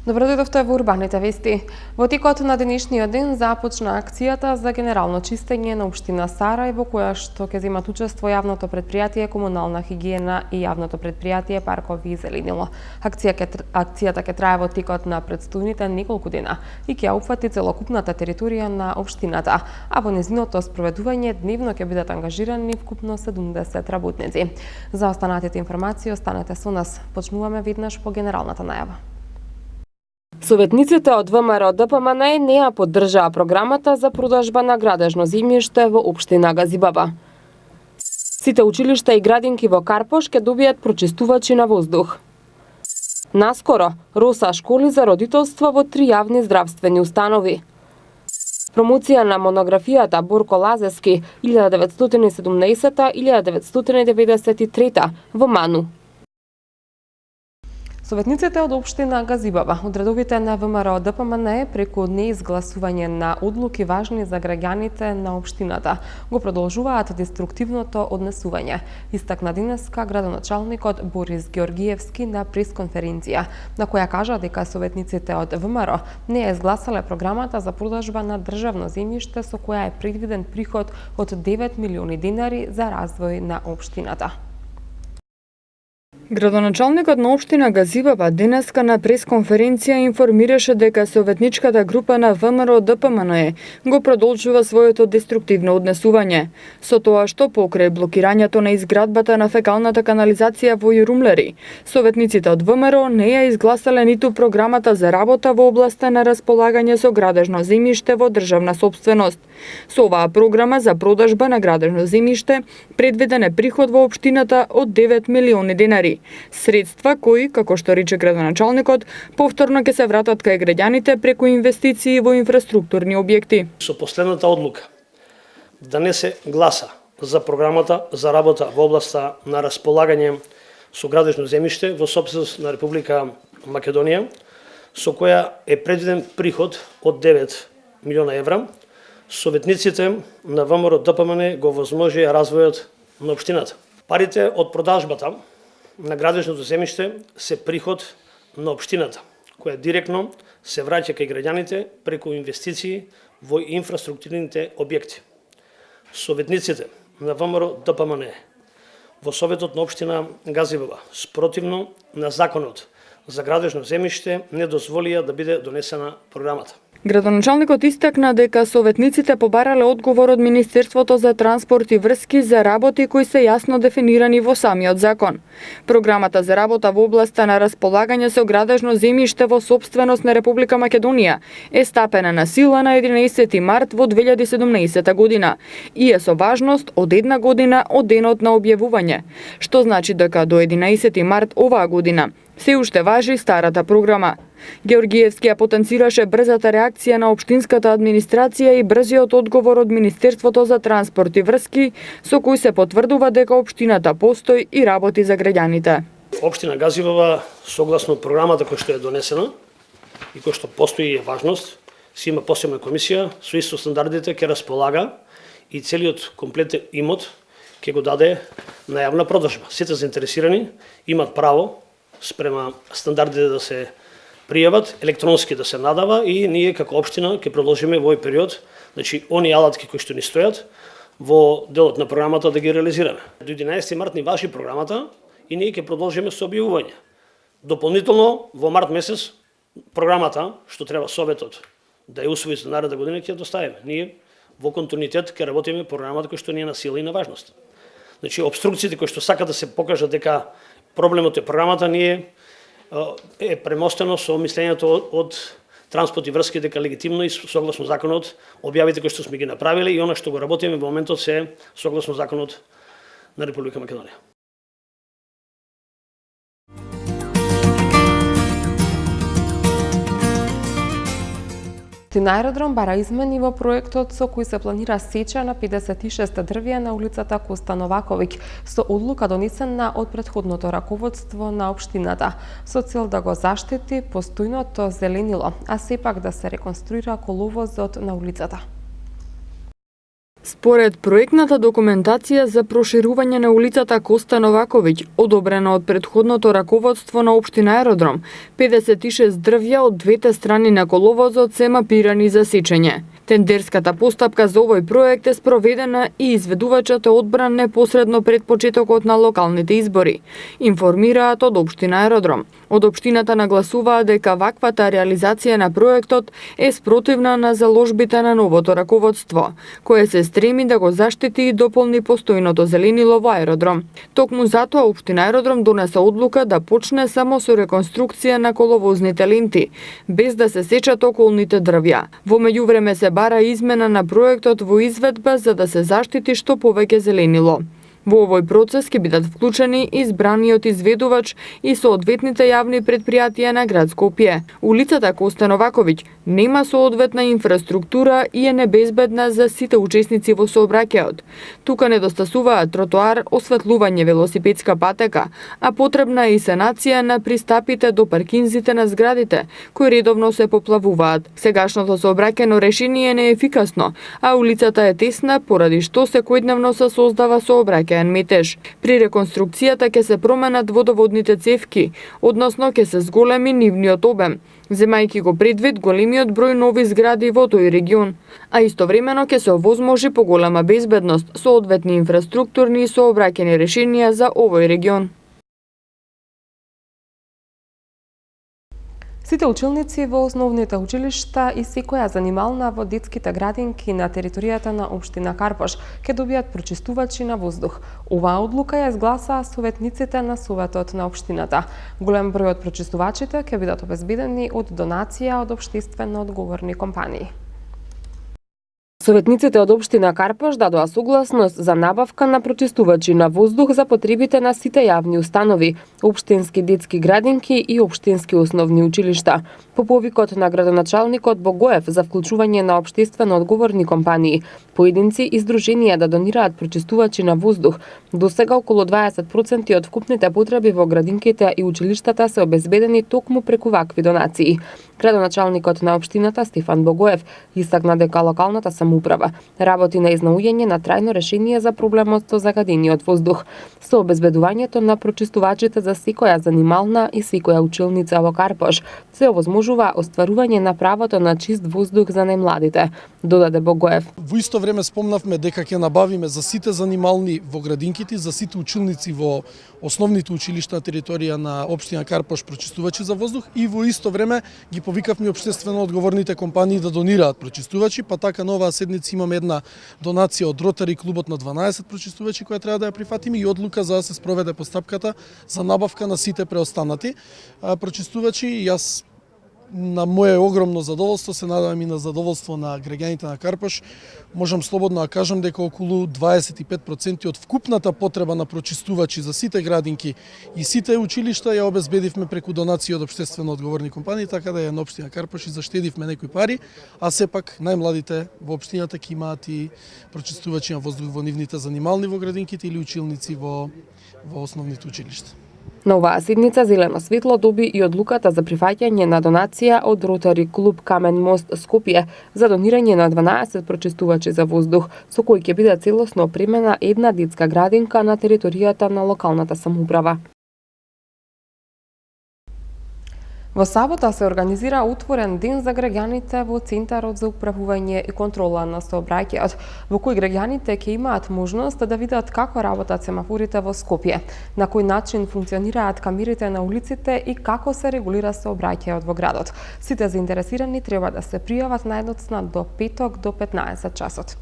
Добро дојдовте во урбаните вести. Во текот на денешниот ден започна акцијата за генерално чистење на општина Сарај, во која што ќе земат учество јавното предпријатие Комунална хигиена и јавното предпријатие Паркови и зеленило. Акцијата ќе трае во текот на претстојните неколку дена и ќе опфати целокупната територија на општината, а во нејзиното спроведување дневно ќе бидат ангажирани вкупно 70 работници. За останатите информации останете со нас. Почнуваме веднаш по генералната најава. Советниците од ВМРО ДПМН не ја поддржаа програмата за продажба на градежно земјиште во општина Газибаба. Сите училишта и градинки во Карпош ќе добијат прочистувачи на воздух. Наскоро, Роса школи за родителство во 3 јавни здравствени установи. Промоција на монографијата Борко Лазевски 1917-1993 во Ману. Советниците од општина Газибаба од редовите на ВМРО ДПМН преку неизгласување на одлуки важни за граѓаните на општината го продолжуваат деструктивното однесување, истакна денеска градоначалникот Борис Георгиевски на пресконференција, на која кажа дека советниците од ВМРО не ја изгласале програмата за продажба на државно земјиште со која е предвиден приход од 9 милиони денари за развој на општината. Градоначалникот на општина Газибаба денеска на пресконференција информираше дека советничката група на ВМРО ДПМН го продолжува своето деструктивно однесување, со тоа што покрај блокирањето на изградбата на фекалната канализација во Јурумлери, советниците од ВМРО не ја изгласале ниту програмата за работа во областа на располагање со градежно земјиште во државна сопственост. Со оваа програма за продажба на градежно земјиште предвиден е приход во општината од 9 милиони денари. Средства кои, како што рече градоначалникот, повторно ќе се вратат кај граѓаните преку инвестиции во инфраструктурни објекти. Со последната одлука да не се гласа за програмата за работа во областа на располагање со градежно земјиште во сопственост на Република Македонија, со која е предвиден приход од 9 милиона евра, советниците на ВМРО ДПМН го возможија развојот на општината. Парите од продажбата на градежното земјиште се приход на општината, која директно се враќа кај граѓаните преку инвестиции во инфраструктурните објекти. Советниците на ВМРО ДПМН во Советот на општина Газибаба, спротивно на законот за градежно земјиште, не дозволија да биде донесена програмата. Градоначалникот истакна дека советниците побарале одговор од Министерството за транспорт и врски за работи кои се јасно дефинирани во самиот закон. Програмата за работа во областа на располагање со градежно земјиште во сопственост на Република Македонија е стапена на сила на 11 март во 2017 година и е со важност од 1 година од денот на објавување, што значи дека до 11 март оваа година се уште важи старата програма. Георгиевски ја потенцираше брзата реакција на општинската администрација и брзиот одговор од Министерството за транспорт и врски, со кој се потврдува дека општината постои и работи за граѓаните. Општина Газибаба, согласно програмата која што е донесена и која што постои е важност, си има посебна комисија, со исто стандардите ќе располага и целиот комплетен имот ќе го даде на јавна продажба. Сите заинтересирани имат право спрема стандардите да се пријават, електронски да се надава и ние како општина ќе продолжиме во овој период, значи они алатки кои што ни стојат во делот на програмата да ги реализираме. До 11 март ни важи програмата и ние ќе продолжиме со објавување. Дополнително во март месец програмата што треба Советот да ја усвои за наредна година ќе ја доставиме. Ние во континуитет ќе работиме програмата која што ни е на сила и на важност. Значи обструкциите кои што сакат да се покажат дека проблемот е програмата, ние е премостено со мислењето од транспорт и врски дека легитимно и согласно законот објавите кои што сме ги направиле и она што го работиме во моментот се согласно законот на Република Македонија. Аеродром бара измени во проектот со кој се планира сеча на 56 дрвја на улицата Коста Новаковиќ со одлука донесена од претходното раководство на општината со цел да го заштити постојното зеленило, а сепак да се реконструира коловозот на улицата. Според проектната документација за проширување на улицата Коста Новаковиќ, одобрена од претходното раководство на општина Аеродром, 56 дрвја од двете страни на коловозот се мапирани за сечење. Тендерската постапка за овој проект е спроведена и изведувачот е одбран непосредно пред почетокот на локалните избори, информираат од општина Аеродром. Од општината нагласуваат дека ваквата реализација на проектот е спротивна на заложбите на новото раководство, кое се стреми да го заштити и дополни постојното зеленило во Аеродром. Токму затоа општина Аеродром донесе одлука да почне само со реконструкција на коловозните ленти, без да се сечат околните дрвја. Во меѓувреме се бара измена на проектот во изведба за да се заштити што повеќе зеленило. Во овој процес ќе бидат вклучени избраниот изведувач и соодветните јавни предпријатија на град Скопје. Улицата Коста Новаковиќ нема соодветна инфраструктура и е небезбедна за сите учесници во сообраќајот. Тука недостасуваат тротоар, осветлување, велосипедска патека, а потребна е и санација на пристапите до паркинзите на зградите, кои редовно се поплавуваат. Сегашното сообраќајно решение не е ефикасно, а улицата е тесна, поради што секојдневно се создава сообраќајен метеж. При реконструкцијата ќе се променат водоводните цевки, односно ќе се зголеми нивниот обем, земајќи го предвид големиот број нови згради во тој регион, а истовремено ќе се овозможи поголема безбедност, соодветни инфраструктурни и сообраќајни решенија за овој регион. Сите училници во основните училишта и секоја занимална во детските градинки на територијата на општина Карпош ќе добијат прочистувачи на воздух. Оваа одлука ја изгласаа советниците на Советот на општината. Голем број од прочистувачите ќе бидат обезбедени од донација од општествено одговорни компании. Советниците од општина Карпош дадоа согласност за набавка на прочистувачи на воздух за потребите на сите јавни установи, општински детски градинки и општински основни училишта. По повикот на градоначалникот Богоев за вклучување на општествено одговорни компании, поединци и здруженија да донираат прочистувачи на воздух, досега околу 20% од вкупните потреби во градинките и училиштата се обезбедени токму преку вакви донации. Градоначалникот на општината Стефан Богоев истакна дека локалната самоуправа работи на изнауѓање на трајно решение за проблемот со загадениот воздух, со обезбедувањето на прочистувачите за секоја занимална и секоја училница во Карпош се овозможува остварување на правото на чист воздух за најмладите, додаде Богоев. Во исто време спомнавме дека ќе набавиме за сите занимални во градинките, за сите училници во основните училишта на територија на општина Карпош прочистувачи за воздух и во исто време ги повикавме општествено одговорните компании да донираат прочистувачи, па така на оваа седница имаме една донација од Ротари клубот на 12 прочистувачи која треба да ја прифатиме и одлука за да се спроведе постапката за набавка на сите преостанати прочистувачи. Јас на моје огромно задоволство, се надевам и на задоволство на граѓаните на Карпош, можам слободно да кажам дека околу 25% од вкупната потреба на прочистувачи за сите градинки и сите училишта ја обезбедивме преку донации од општествено одговорни компании, така да ја на општина Карпош и заштедивме некои пари, а сепак најмладите во општината ќе имаат и прочистувачи на воздух во нивните занимални во градинките или училници во основните училишта. На оваа седница зелено светло доби и одлуката за прифаќање на донација од Ротари клуб Камен мост Скопје за донирање на 12 прочистувачи за воздух, со кои ќе биде целосно опремена една детска градинка на територијата на локалната самоуправа. Во сабота се организира отворен ден за граѓаните во Центарот за управување и контрола на сообраќајот, во кој граѓаните ќе имаат можност да видат како работат семафорите во Скопје, на кој начин функционираат камерите на улиците и како се регулира сообраќајот во градот. Сите заинтересирани треба да се пријават најдоцна до петок до 15 часот.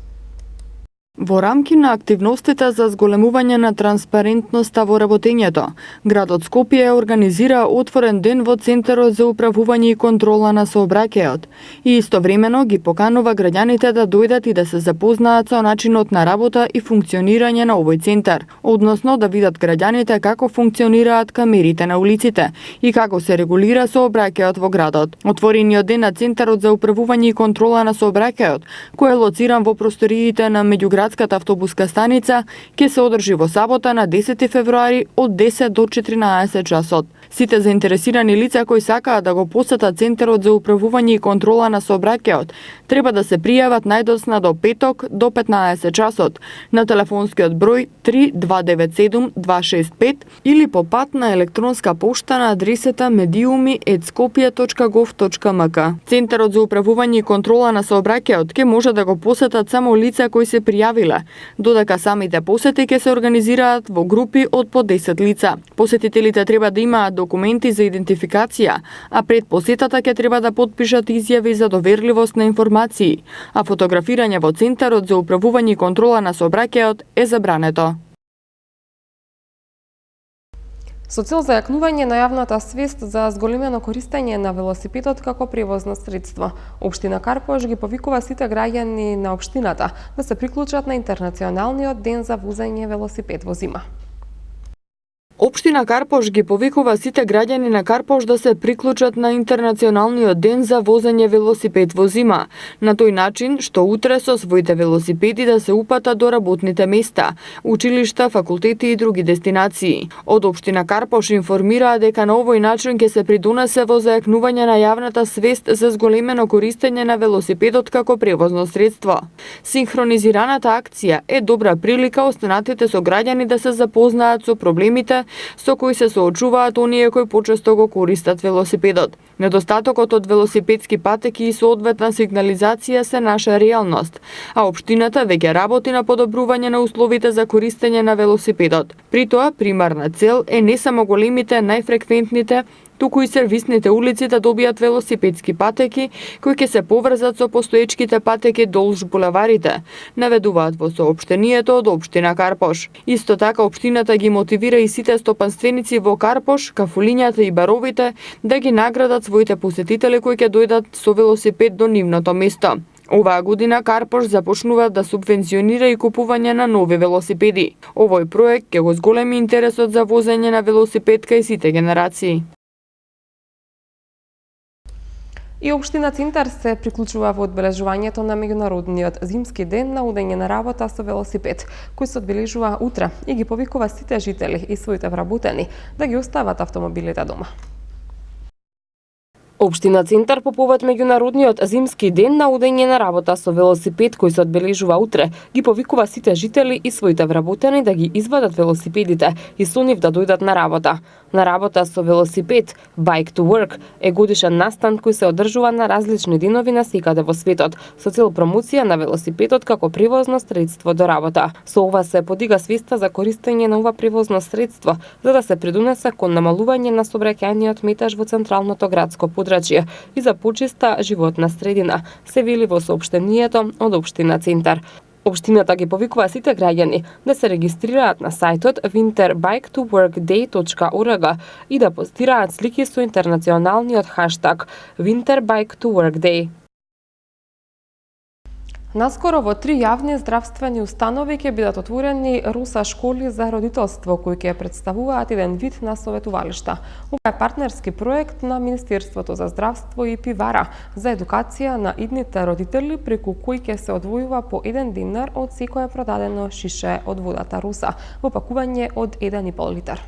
Во рамки на активностите за зголемување на транспарентноста во работењето, градот Скопје организира отворен ден во Центарот за управување и контрола на сообраќајот и истовремено ги поканува граѓаните да дојдат и да се запознаат со начинот на работа и функционирање на овој центар, односно да видат граѓаните како функционираат камерите на улиците и како се регулира сообраќајот во градот. Отворениот ден на Центарот за управување и контрола на сообраќајот, кој е лоциран во просториите на меѓуградскиот градската автобуска станица ќе се одржи во сабота на 10 февруари од 10 до 14 часот. Сите заинтересирани лица кои сакаат да го посетат Центарот за управување и контрола на сообраќајот треба да се пријават најдосна до петок до 15 часот на телефонскиот број 3297-265 или по пат на електронска пошта на адресата mediumi@skopje.gov.mk. Центарот за управување и контрола на сообраќајот ќе може да го посетат само лица кои се пријавиле, додека самите посети ќе се организираат во групи од по 10 лица. Посетителите треба да имаат документи за идентификација, а пред посетата ќе треба да потпишат изјави за доверливост на информации, а фотографирање во Центарот за управување и контрола на сообраќајот е забрането. Со цел зајакнување на јавната свест за зголемено користење на велосипедот како превозно средство, Општина Карпош ги повикува сите граѓани на општината да се приклучат на Интернационалниот ден за возење велосипед во зима. Општина Карпош ги повикува сите граѓани на Карпош да се приклучат на Интернационалниот ден за возење велосипед во зима, на тој начин што утре со своите велосипеди да се упатат до работните места, училишта, факултети и други дестинации. Од Општина Карпош информираа дека на овој начин ќе се придонесе во зајакнување на јавната свест за зголемено користење на велосипедот како превозно средство. Синхронизираната акција е добра прилика останатите со граѓани да се запознаат со проблемите со кои се соочуваат оние кои почесто го користат велосипедот. Недостатокот од велосипедски патеки и соодветна сигнализација се наша реалност, а општината веќе работи на подобрување на условите за користење на велосипедот. При тоа, примарна цел е не само големите, најфреквентните, туку и сервисните улици да добијат велосипедски патеки кои ќе се поврзат со постоечките патеки долж булеварите, наведуваат во соопштението од Општина Карпош. Исто така општината ги мотивира и сите стопанственици во Карпош, кафулињата и баровите да ги наградат своите посетители кои ќе дојдат со велосипед до нивното место. Оваа година Карпош започнува да субвенционира и купување на нови велосипеди. Овој проект ќе го зголеми интересот за возење на велосипед кај сите генерации. И Општина Цинтар се приклучува во одбележувањето на меѓународниот зимски ден на удење на работа со велосипед, кој се одбележува утре и ги повикува сите жители и своите вработени да ги остават автомобилите дома. Општина Центар по повод меѓународниот зимски ден на удење на работа со велосипед кој се одбележува утре, ги повикува сите жители и своите вработени да ги извадат велосипедите и со нив да дојдат на работа. На работа со велосипед, Bike to Work, е годишен настан кој се одржува на различни денови на секаде во светот, со цел промоција на велосипедот како превозно средство до работа. Со ова се подига свеста за користење на ова превозно средство, за да се придонесе кон намалување на сообраќајниот метеж во централното градско подрачје и за почиста животна средина, се вели во соопштението од Општина Центар. Општината ги повикува сите граѓани да се регистрираат на сајтот winterbiketoworkday.org и да постираат слики со интернационалниот хаштаг winterbiketoworkday. Наскоро во 3 јавни здравствени установи ќе бидат отворени РУСА школи за родителство кои ќе представуваат еден вид на советувалишта. Ова е партнерски проект на Министерството за здравство и Пивара за едукација на идните родители преку кој ќе се одвојува по 1 динар од секое продадено шише од водата РУСА во пакување од 1,5 литар.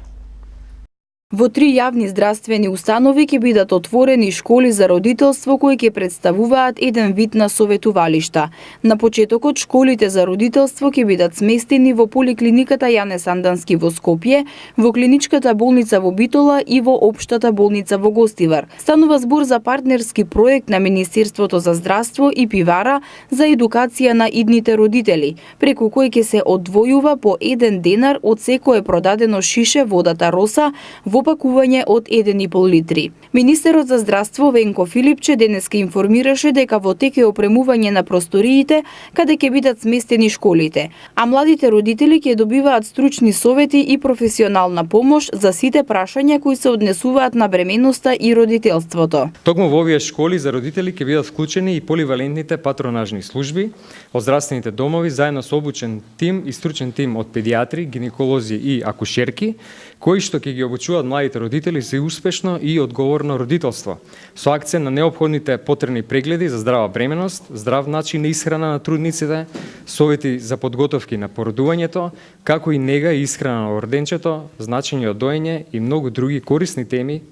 Во 3 јавни здравствени установи ќе бидат отворени школи за родителство кои ќе представуваат еден вид на советувалишта. На почетокот школите за родителство ќе бидат сместени во поликлиниката Јане Сандански во Скопје, во клиничката болница во Битола и во општата болница во Гостивар. Станува збор за партнерски проект на Министерството за здравство и Пивара за едукација на идните родители, преку кој ќе се одвојува по 1 денар од секое продадено шише водата Роса во пакување од 1,5 литри. Министерот за здравство Венко Филипче денеска информираше дека во тек е опремување на просториите каде ќе бидат сместени школите, а младите родители ќе добиваат стручни совети и професионална помош за сите прашања кои се однесуваат на бременоста и родителството. Токму во овие школи за родители ќе бидат вклучени и поливалентните патронажни служби од здравствените домови заедно со обучен тим и стручен тим од педиатри, гинеколози и акушерки, кои што ќе ги обучуваат младите родители за успешно и одговорно родителство, со акцент на неопходните потребни прегледи за здрава бременост, здрав начин на исхрана на трудниците, совети за подготовки на породувањето, како и нега и исхрана на орденчето, значење од доење и многу други корисни теми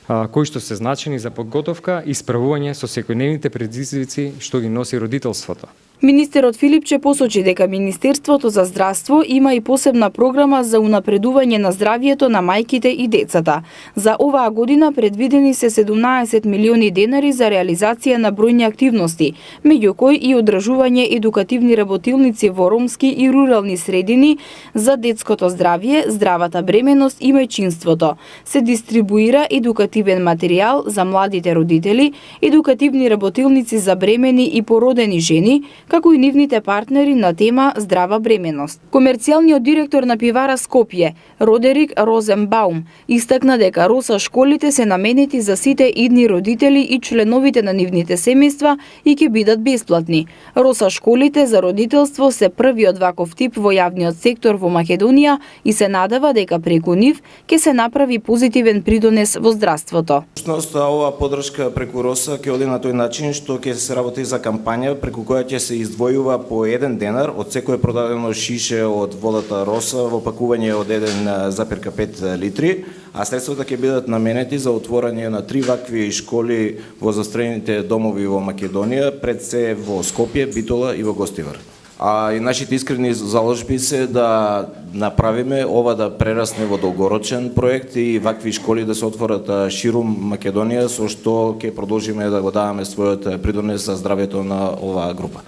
кои што се значени за подготовка и справување со секојдневните предизвици што ги носи родителството. Министерот Филипче посочи дека Министерството за здравство има и посебна програма за унапредување на здравјето на мајките и децата. За оваа година предвидени се 17 милиони денари за реализација на бројни активности, меѓу кои и одржување едукативни работилници во ромски и рурални средини за детското здравје, здравата бременост и мајчинството. Се дистрибуира едукативен материјал за младите родители, едукативни работилници за бремени и породени жени, како и нивните партнери на тема здрава бременост. Комерцијалниот директор на пивара Скопје, Родерик Розенбаум, истакна дека Роса школите се наменети за сите идни родители и членовите на нивните семејства и ќе бидат бесплатни. Роса школите за родителство се првиот ваков тип во јавниот сектор во Македонија и се надева дека преку нив ќе се направи позитивен придонес во здравството. Оваа поддршка преку Роса ќе оди на тој начин што ќе се работи за кампања преку која ќе се издвојува по 1 денар од секое продадено шише од водата Роса во пакување од 1,5 литри, а средствата ќе бидат наменети за отворање на 3 вакви школи во застрените домови во Македонија, пред се во Скопје, Битола и во Гостивар. А и нашите искрени заложби се да направиме ова да прерасне во долгорочен проект и вакви школи да се отворат ширум Македонија, со што ќе продолжиме да го даваме својот придонес за здравјето на оваа група.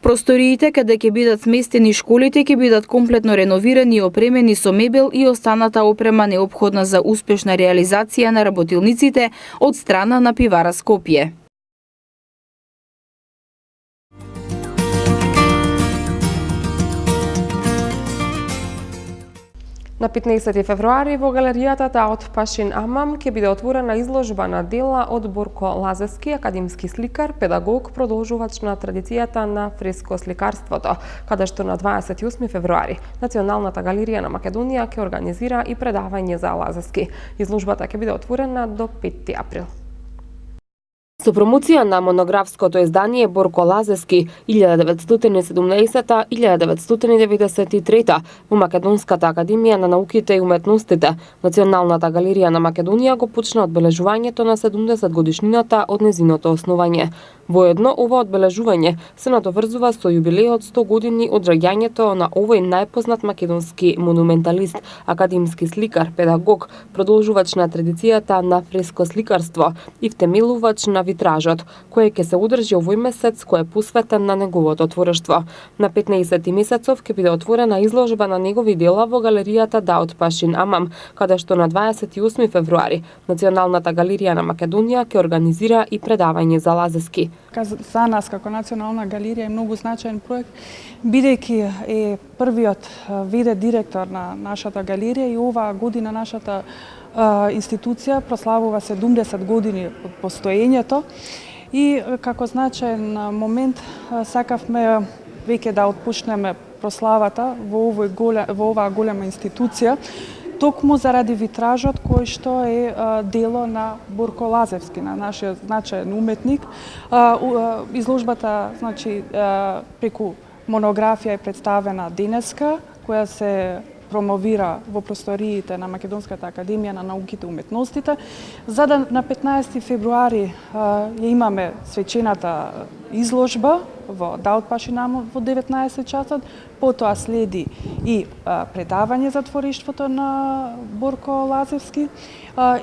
Просториите каде ќе бидат сместени школите ќе бидат комплетно реновирани и опремени со мебел и останата опрема неопходна за успешна реализација на работилниците од страна на пивара Скопје. На 15 февруари во галеријата Даут Пашин Амам ќе биде отворена изложба на дела од Борко Лазевски, академски сликар, педагог, продолжувач на традицијата на фреско-сликарството, каде што на 28 февруари Националната галерија на Македонија ќе организира и предавање за Лазевски. Изложбата ќе биде отворена до 5 април. Со промоција на монографското издание Борко Лазевски 1970-1993 во Македонската академија на науките и уметностите, Националната галерија на Македонија го почна одбележувањето на 70 годишнината од незиното основање. Воедно, ова одбележување се надоврзува со јубилејот 100 години од раѓањето на овој најпознат македонски монументалист, академски сликар, педагог, продолжувач на традицијата на фреско-сликарство и втемелувач на витражот, кој ќе се одржи овој месец, кој е посветен на неговото творештво. На 15 месецов ќе биде отворена изложба на негови дела во галеријата Даут Пашин Амам, каде што на 28 февруари Националната галерија на Македонија ќе организира и предавање за Лазевски. За нас како Национална галерија е многу значаен проект, бидејќи е првиот ВД директор на нашата галерија и оваа година нашата институција прославува 70 години од постоењето и како значаен момент сакавме веќе да отпочнеме прославата во оваа голема институција, токму заради витражот кој што е дело на Борко Лазевски, на нашиот значаен уметник. Изложбата, значи, преку монографија е представена денеска, која се промовира во просториите на Македонската академија на науките и уметностите, за да на 15 февруари ја имаме свечената изложба во Даут Пашин Амам во 19 часот, потоа следи и предавање за творештвото на Борко Лазевски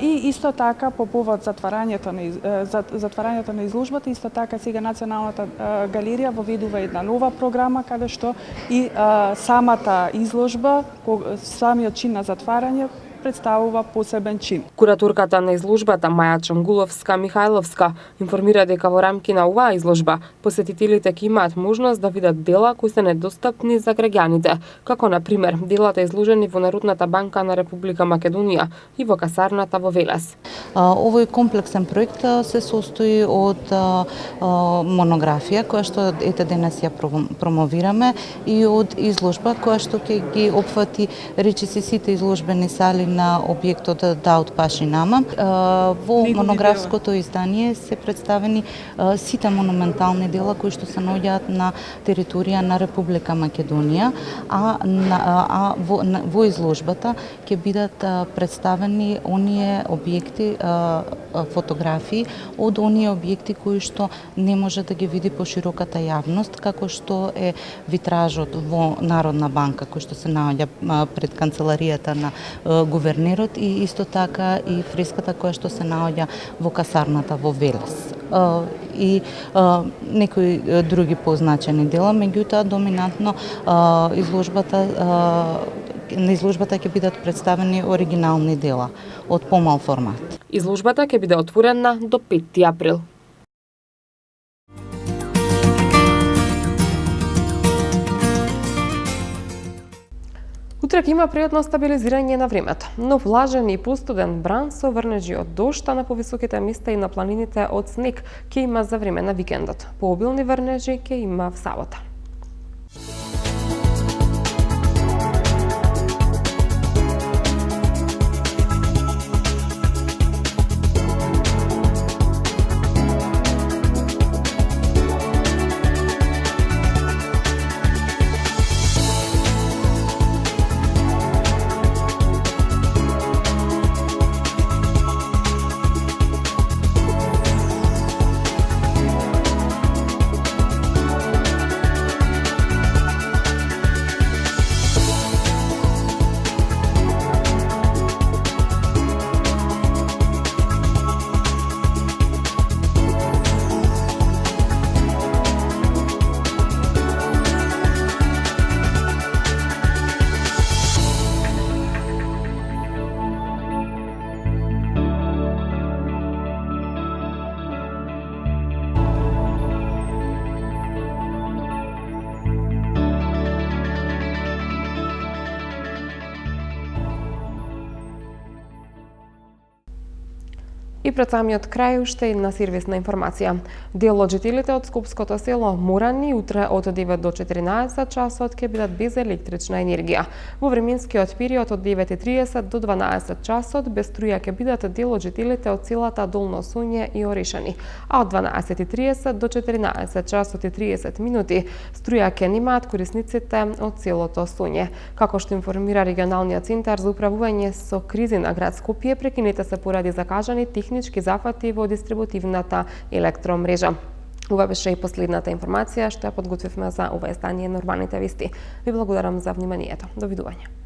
и исто така по повод затварањето на изложбата, исто така сега Националната галерија воведува една нова програма каде што и самата изложба, самиот чин на затварање представува посебен чин. Кураторката на изложбата Маја Чангуловска-Михајловска информира дека во рамки на оваа изложба посетителите ќе имаат можност да видат дела кои се недостапни за граѓаните, како на пример делата изложени во Народната банка на Република Македонија и во касарната во Велес. Овој комплексен проект се состои од монографија која што ете денес ја промовираме и од изложба која што ќе ги опфати речиси сите изложбени сали на објектот Даут Паши Нама. Во монографското издание се представени сите монументални дела кои што се наоѓаат на територија на Република Македонија, а во изложбата ќе бидат представени оние објекти, фотографии од оние објекти кои што не може да ги види пошироката јавност, како што е витражот во Народна банка кој што се наоѓа пред канцеларијата на гувернерот и исто така и фреската која што се наоѓа во касарната во Велес. И некои други позначени дела, меѓутоа доминантно на изложбата ќе бидат представени оригинални дела од помал формат. Изложбата ќе биде отворена до 5 април. Утре ќе има пријатно стабилизирање на времето, но влажен и пустуден бран со врнежи од дожд, на повисоките места и на планините од снег ќе има за време на викендот. Пообилни врнежи ќе има в сабота. И пред самиот крај уште една сервисна информација. Дел од жителите од скопското село Морани утре од 9 до 14 часот ќе бидат без електрична енергија. Во временскиот период од 9:30 до 12 часот без струја ќе бидат дел од жителите од селата Долно Сонје и Орешани, а од 12:30 до 14 часот и 30 минути струја ќе немаат корисниците од селото Сонје. Како што информира регионалниот центар за управување со кризи на град Скопје, прекинете се поради закажани технички зафати во дистрибутивната електромрежа. Ова беше и последната информација што ја подготвивме за ова издание на Урбаните вести. Ви благодарам за вниманието. Довидување.